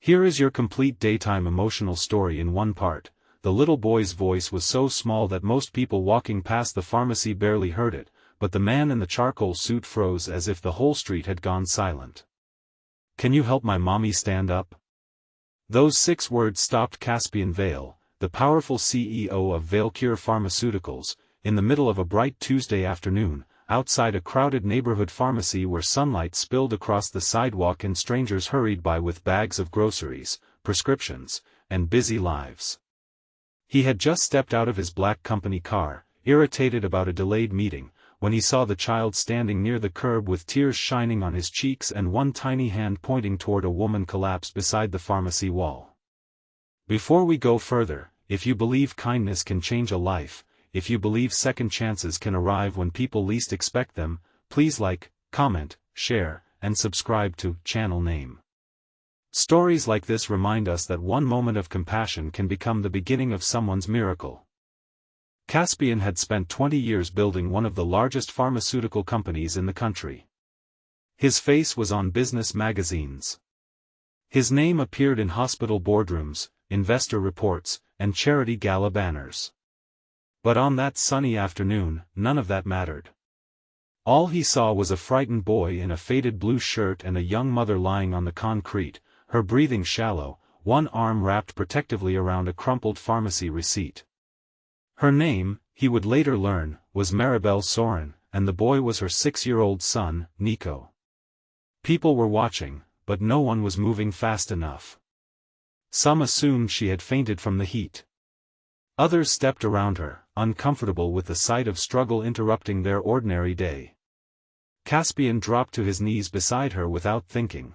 Here is your complete daytime emotional story in one part. The little boy's voice was so small that most people walking past the pharmacy barely heard it, but the man in the charcoal suit froze as if the whole street had gone silent. "Can you help my mommy stand up?" Those 6 words stopped Caspian Vale, the powerful CEO of Valecure Pharmaceuticals, in the middle of a bright Tuesday afternoon, outside a crowded neighborhood pharmacy where sunlight spilled across the sidewalk and strangers hurried by with bags of groceries, prescriptions, and busy lives. He had just stepped out of his black company car, irritated about a delayed meeting, when he saw the child standing near the curb with tears shining on his cheeks and one tiny hand pointing toward a woman collapsed beside the pharmacy wall. Before we go further, if you believe kindness can change a life, if you believe second chances can arrive when people least expect them, please like, comment, share, and subscribe to Channel Name. Stories like this remind us that one moment of compassion can become the beginning of someone's miracle. Caspian had spent 20 years building one of the largest pharmaceutical companies in the country. His face was on business magazines. His name appeared in hospital boardrooms, investor reports, and charity gala banners. But on that sunny afternoon, none of that mattered. All he saw was a frightened boy in a faded blue shirt and a young mother lying on the concrete, her breathing shallow, one arm wrapped protectively around a crumpled pharmacy receipt. Her name, he would later learn, was Maribel Sorin, and the boy was her 6-year-old son, Nico. People were watching, but no one was moving fast enough. Some assumed she had fainted from the heat. Others stepped around her, uncomfortable with the sight of struggle interrupting their ordinary day. Caspian dropped to his knees beside her without thinking.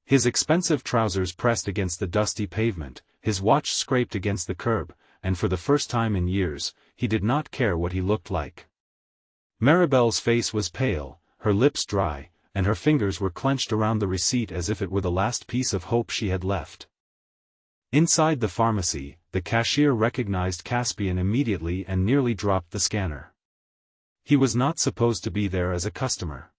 His expensive trousers pressed against the dusty pavement, his watch scraped against the curb, and for the first time in years, he did not care what he looked like. Maribel's face was pale, her lips dry, and her fingers were clenched around the receipt as if it were the last piece of hope she had left. Inside the pharmacy, the cashier recognized Caspian immediately and nearly dropped the scanner. He was not supposed to be there as a customer.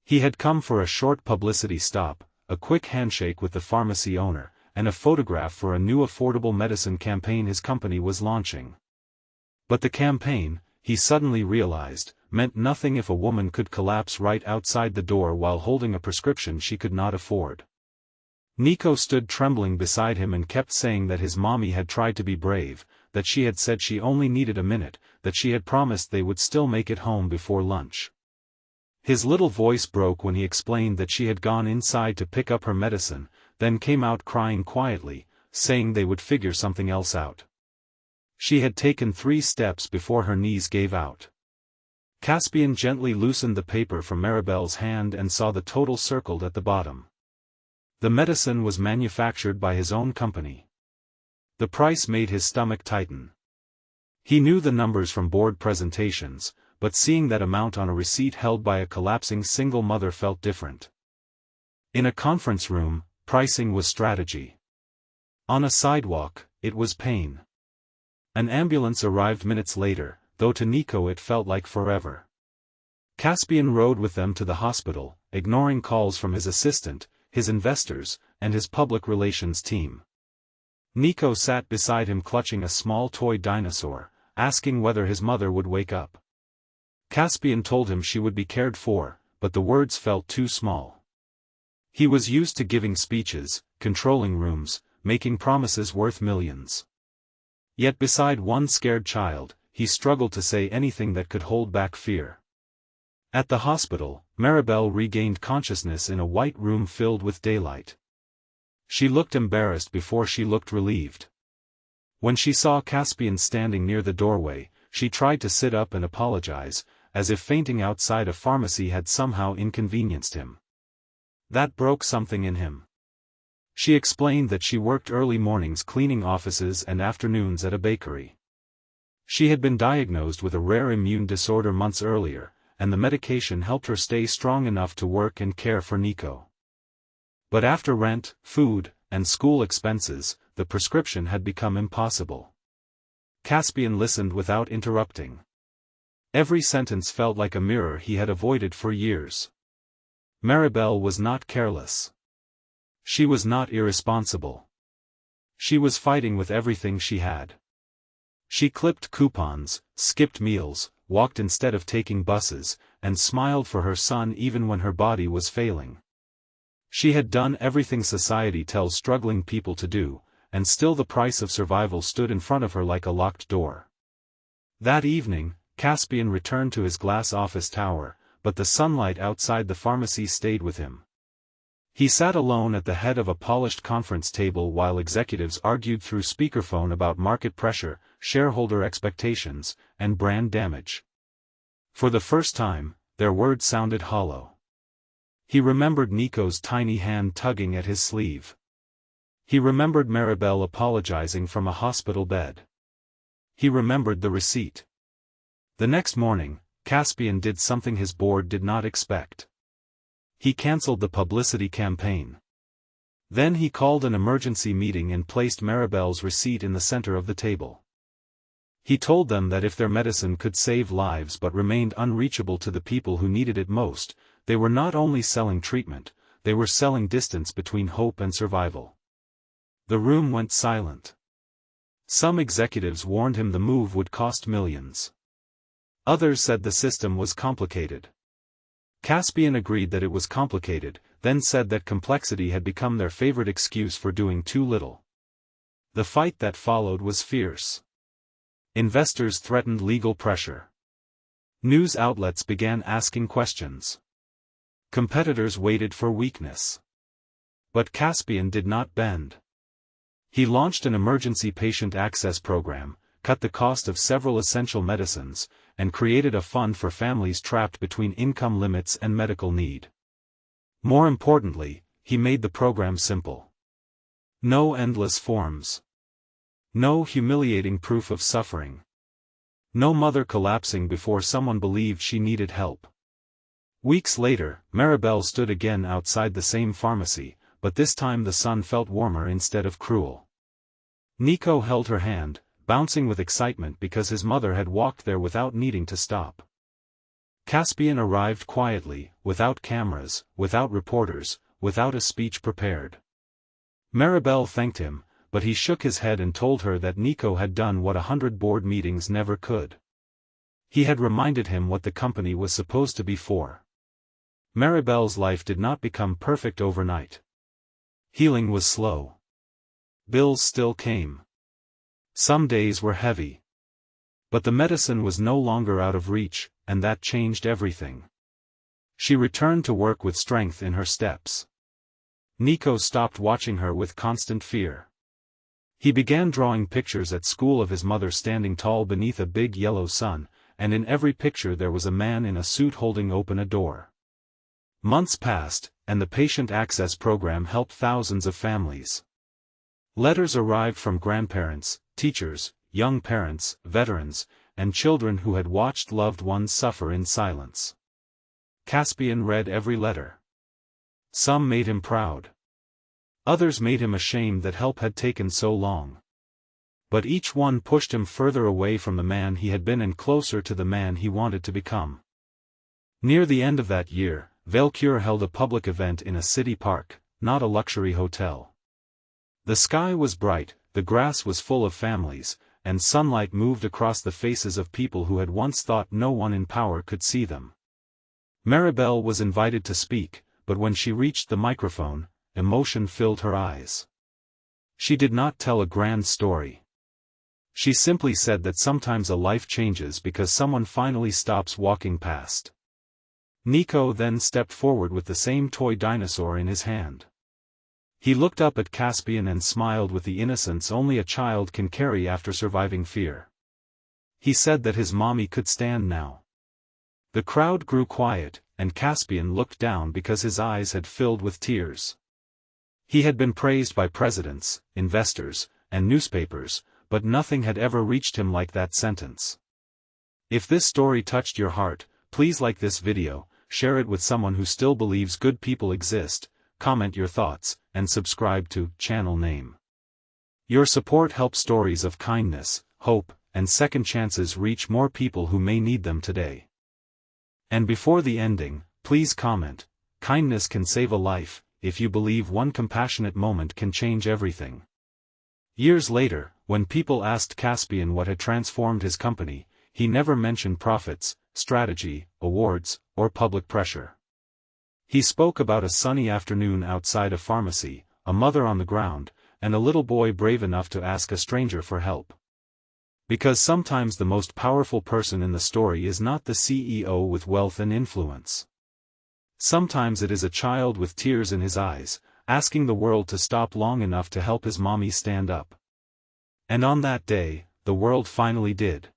He had come for a short publicity stop, a quick handshake with the pharmacy owner, and a photograph for a new affordable medicine campaign his company was launching. But the campaign, he suddenly realized, meant nothing if a woman could collapse right outside the door while holding a prescription she could not afford. Nico stood trembling beside him and kept saying that his mommy had tried to be brave, that she had said she only needed a minute, that she had promised they would still make it home before lunch. His little voice broke when he explained that she had gone inside to pick up her medicine, then came out crying quietly, saying they would figure something else out. She had taken 3 steps before her knees gave out. Caspian gently loosened the paper from Maribel's hand and saw the total circled at the bottom. The medicine was manufactured by his own company. The price made his stomach tighten. He knew the numbers from board presentations, but seeing that amount on a receipt held by a collapsing single mother felt different. In a conference room, pricing was strategy. On a sidewalk, it was pain. An ambulance arrived minutes later, though to Nico it felt like forever. Caspian rode with them to the hospital, ignoring calls from his assistant, his investors, and his public relations team. Nico sat beside him clutching a small toy dinosaur, asking whether his mother would wake up. Caspian told him she would be cared for, but the words felt too small. He was used to giving speeches, controlling rooms, making promises worth millions. Yet beside one scared child, he struggled to say anything that could hold back fear. At the hospital, Maribel regained consciousness in a white room filled with daylight. She looked embarrassed before she looked relieved. When she saw Caspian standing near the doorway, she tried to sit up and apologize, as if fainting outside a pharmacy had somehow inconvenienced him. That broke something in him. She explained that she worked early mornings cleaning offices and afternoons at a bakery. She had been diagnosed with a rare immune disorder months earlier, and the medication helped her stay strong enough to work and care for Nico. But after rent, food, and school expenses, the prescription had become impossible. Caspian listened without interrupting. Every sentence felt like a mirror he had avoided for years. Maribel was not careless. She was not irresponsible. She was fighting with everything she had. She clipped coupons, skipped meals, walked instead of taking buses, and smiled for her son even when her body was failing. She had done everything society tells struggling people to do, and still the price of survival stood in front of her like a locked door. That evening, Caspian returned to his glass office tower, but the sunlight outside the pharmacy stayed with him. He sat alone at the head of a polished conference table while executives argued through speakerphone about market pressure, shareholder expectations, and brand damage. For the first time, their words sounded hollow. He remembered Nico's tiny hand tugging at his sleeve. He remembered Maribel apologizing from a hospital bed. He remembered the receipt. The next morning, Caspian did something his board did not expect. He cancelled the publicity campaign. Then he called an emergency meeting and placed Maribel's receipt in the center of the table. He told them that if their medicine could save lives but remained unreachable to the people who needed it most, they were not only selling treatment, they were selling distance between hope and survival. The room went silent. Some executives warned him the move would cost millions. Others said the system was complicated. Caspian agreed that it was complicated, then said that complexity had become their favorite excuse for doing too little. The fight that followed was fierce. Investors threatened legal pressure. News outlets began asking questions. Competitors waited for weakness. But Caspian did not bend. He launched an emergency patient access program, cut the cost of several essential medicines, and created a fund for families trapped between income limits and medical need. More importantly, he made the program simple. No endless forms. No humiliating proof of suffering. No mother collapsing before someone believed she needed help. Weeks later, Maribel stood again outside the same pharmacy, but this time the sun felt warmer instead of cruel. Nico held her hand, bouncing with excitement because his mother had walked there without needing to stop. Caspian arrived quietly, without cameras, without reporters, without a speech prepared. Maribel thanked him, but he shook his head and told her that Nico had done what 100 board meetings never could. He had reminded him what the company was supposed to be for. Maribel's life did not become perfect overnight. Healing was slow. Bills still came. Some days were heavy. But the medicine was no longer out of reach, and that changed everything. She returned to work with strength in her steps. Nico stopped watching her with constant fear. He began drawing pictures at school of his mother standing tall beneath a big yellow sun, and in every picture there was a man in a suit holding open a door. Months passed, and the patient access program helped thousands of families. Letters arrived from grandparents, teachers, young parents, veterans, and children who had watched loved ones suffer in silence. Caspian read every letter. Some made him proud. Others made him ashamed that help had taken so long. But each one pushed him further away from the man he had been and closer to the man he wanted to become. Near the end of that year, Valcure held a public event in a city park, not a luxury hotel. The sky was bright, the grass was full of families, and sunlight moved across the faces of people who had once thought no one in power could see them. Maribel was invited to speak, but when she reached the microphone, emotion filled her eyes. She did not tell a grand story. She simply said that sometimes a life changes because someone finally stops walking past. Nico then stepped forward with the same toy dinosaur in his hand. He looked up at Caspian and smiled with the innocence only a child can carry after surviving fear. He said that his mommy could stand now. The crowd grew quiet, and Caspian looked down because his eyes had filled with tears. He had been praised by presidents, investors, and newspapers, but nothing had ever reached him like that sentence. If this story touched your heart, please like this video, share it with someone who still believes good people exist, comment your thoughts, and subscribe to channel name. Your support helps stories of kindness, hope, and second chances reach more people who may need them today. And before the ending, please comment, kindness can save a life, if you believe one compassionate moment can change everything. Years later, when people asked Caspian what had transformed his company, he never mentioned profits, strategy, awards, or public pressure. He spoke about a sunny afternoon outside a pharmacy, a mother on the ground, and a little boy brave enough to ask a stranger for help. Because sometimes the most powerful person in the story is not the CEO with wealth and influence. Sometimes it is a child with tears in his eyes, asking the world to stop long enough to help his mommy stand up. And on that day, the world finally did.